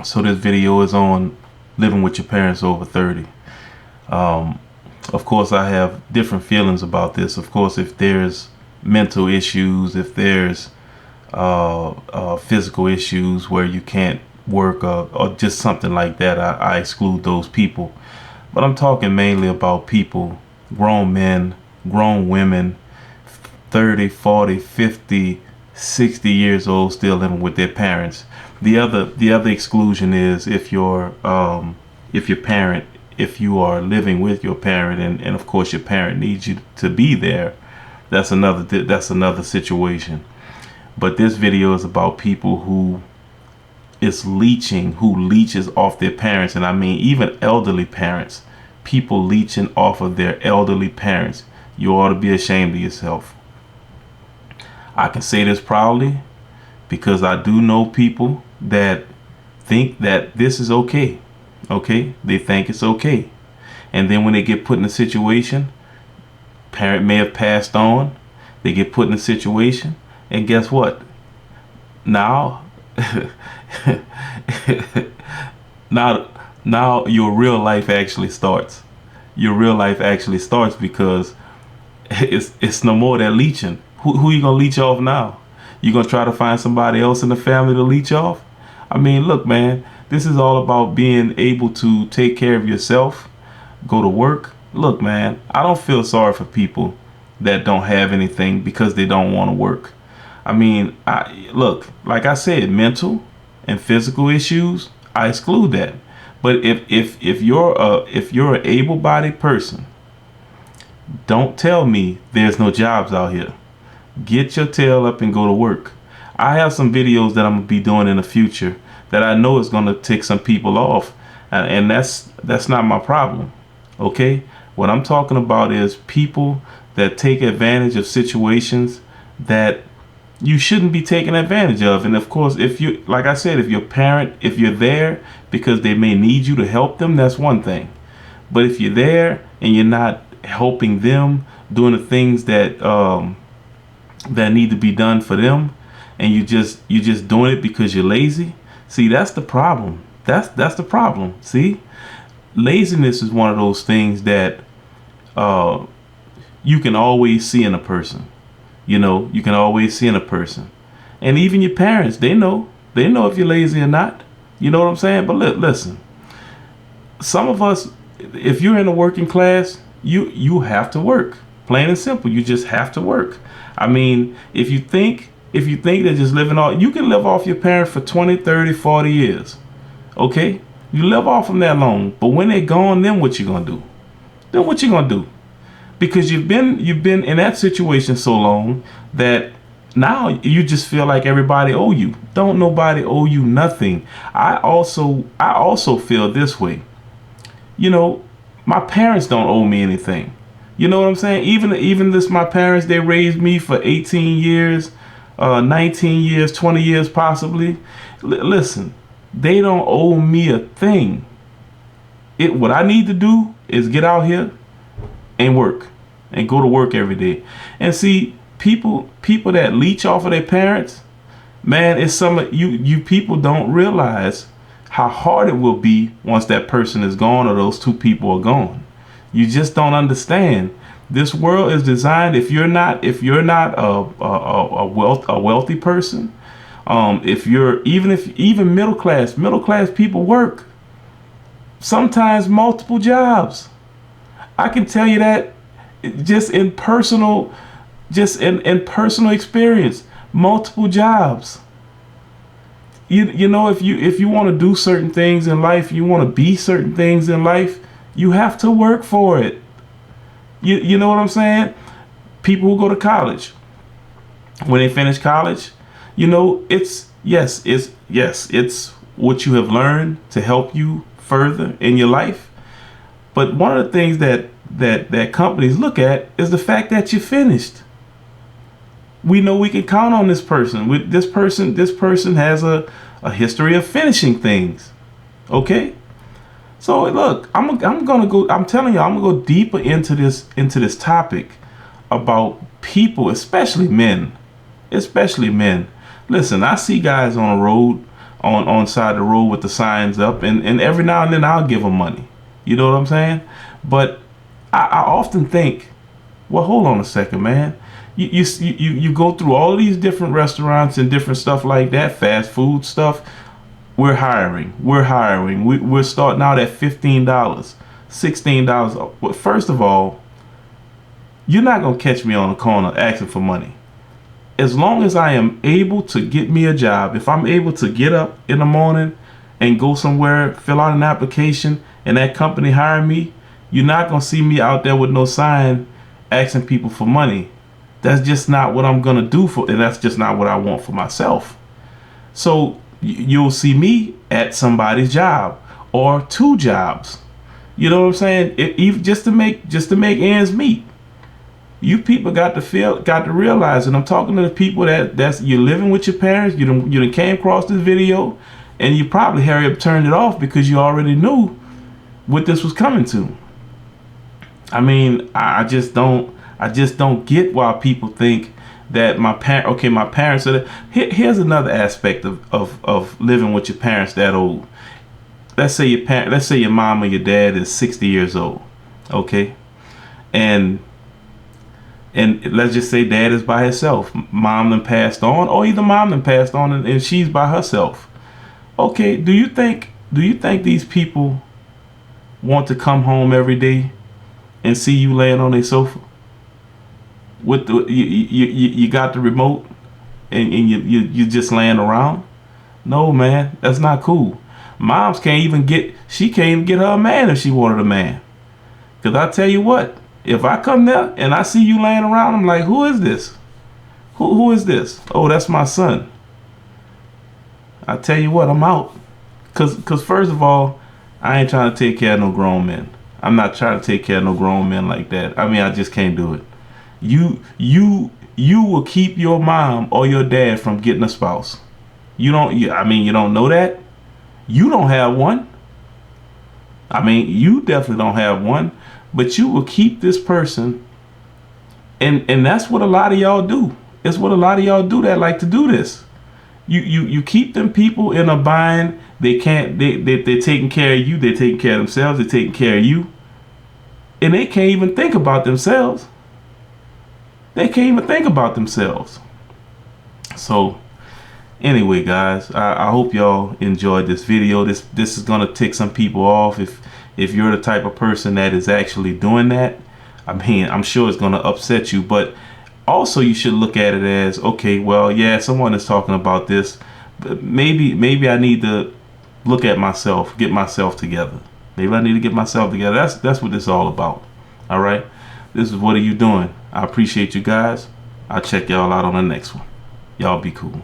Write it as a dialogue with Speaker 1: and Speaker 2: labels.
Speaker 1: So this video is on living with your parents over 30. Of course, I have different feelings about this. Of course, if there's mental issues, if there's physical issues where you can't work, or just something like that, I exclude those people. But I'm talking mainly about people, grown men, grown women, 30, 40, 50, 60 years old, still living with their parents. The other exclusion is if your parent, if you are living with your parent, and of course your parent needs you to be there. That's another situation. But this video is about people who leeches off their parents, and I mean even elderly parents. People leeching off of their elderly parents. You ought to be ashamed of yourself. I can say this proudly because I do know people that think that this is okay. Okay? They think it's okay. And then when they get put in a situation, parent may have passed on, they get put in a situation, and guess what? Now now your real life actually starts. Your real life actually starts because it's no more that leeching. Who you gonna leech off now? You gonna try to find somebody else in the family to leech off? I mean, look, man, this is all about being able to take care of yourself, go to work. Look, man, I don't feel sorry for people that don't have anything because they don't want to work. I mean, look, like I said, mental and physical issues, I exclude that. But if you're an able-bodied person, don't tell me there's no jobs out here. Get your tail up and go to work. I have some videos that I'm gonna be doing in the future that I know is gonna tick some people off, and that's not my problem. Okay, what I'm talking about is people that take advantage of situations that you shouldn't be taking advantage of. And of course, if you, like I said, if your parent, if you're there because they may need you to help them, that's one thing. But if you're there and you're not helping them, doing the things that need to be done for them, and you just doing it because you're lazy, see, that's the problem. That's the problem. See, laziness is one of those things that you can always see in a person. You can always see in a person. And even your parents, they know if you're lazy or not. You know what I'm saying? But listen, some of us, if you're in the working class, you have to work. Plain and simple, you just have to work. I mean, if you think that just living off, you can live off your parents for 20, 30, 40 years. Okay? You live off them that long. But when they're gone, then what you gonna do? Then what you gonna do? Because you've been in that situation so long that now you just feel like everybody owe you. Don't nobody owe you nothing. I also feel this way. My parents don't owe me anything. You know what I'm saying? Even this, my parents, they raised me for 18 years, 19 years, 20 years possibly. Listen, they don't owe me a thing. What I need to do is get out here and work and go to work every day. And see, people that leech off of their parents, man, it's you people don't realize how hard it will be once that person is gone or those two people are gone. You just don't understand. This world is designed, if you're not a wealthy person, if you're even middle class people work sometimes multiple jobs. I can tell you that just in personal experience, multiple jobs. If you want to do certain things in life, you want to be certain things in life, you have to work for it. You know what I'm saying? People who go to college, when they finish college, it's what you have learned to help you further in your life. But one of the things that companies look at is the fact that you finished. We know we can count on this person. This person has a history of finishing things. Okay? So look, I'm telling you, I'm gonna go deeper into this topic about people, especially men. Listen, I see guys on the road on side of the road with the signs up, and every now and then I'll give them money. You know what I'm saying? But I often think, well, hold on a second, man. You go through all of these different restaurants and different stuff like that, fast food stuff. We're hiring. We're starting out at $15, $16. Well, first of all, you're not gonna catch me on the corner asking for money. As long as I am able to get me a job, if I'm able to get up in the morning and go somewhere, fill out an application, and that company hire me, you're not gonna see me out there with no sign asking people for money. That's just not what I'm gonna do and that's just not what I want for myself. So you'll see me at somebody's job or two jobs. You know what I'm saying? Even just to make ends meet. You people got to realize, and I'm talking to the people that's you're living with your parents. You done came across this video, and you probably hurry up turned it off because you already knew what this was coming to. I mean, I just don't get why people think that my parents are. Here's another aspect of living with your parents that old. Let's say your mom or your dad is 60 years old, okay, and let's just say dad is by himself. Mom then passed on, or either mom then passed on and she's by herself. Okay, do you think these people want to come home every day and see you laying on a sofa with you got the remote and you just laying around? No, man, that's not cool. Moms can't even get her a man if she wanted a man. Cause I tell you what, if I come there and I see you laying around, I'm like, who is this? Who is this? Oh, that's my son. I tell you what, I'm out. Cause first of all, I ain't trying to take care of no grown men. I'm not trying to take care of no grown men like that. I mean, I just can't do it. You will keep your mom or your dad from getting a spouse. You don't know that? You don't have one. I mean, you definitely don't have one, but you will keep this person. And that's what a lot of y'all do. It's what a lot of y'all do that like to do this. You keep them people in a bind. They're taking care of you. They're taking care of themselves. They're taking care of you. And they can't even think about themselves. They can't even think about themselves. So anyway, guys, I hope y'all enjoyed this video. This is gonna tick some people off if you're the type of person that is actually doing that. I mean, I'm sure it's gonna upset you, but also you should look at it as, okay, well, yeah, someone is talking about this, but maybe I need to look at myself, get myself together. Maybe I need to get myself together. That's what this is all about. All right, this is What Are You Doing? I appreciate you guys. I'll check y'all out on the next one. Y'all be cool.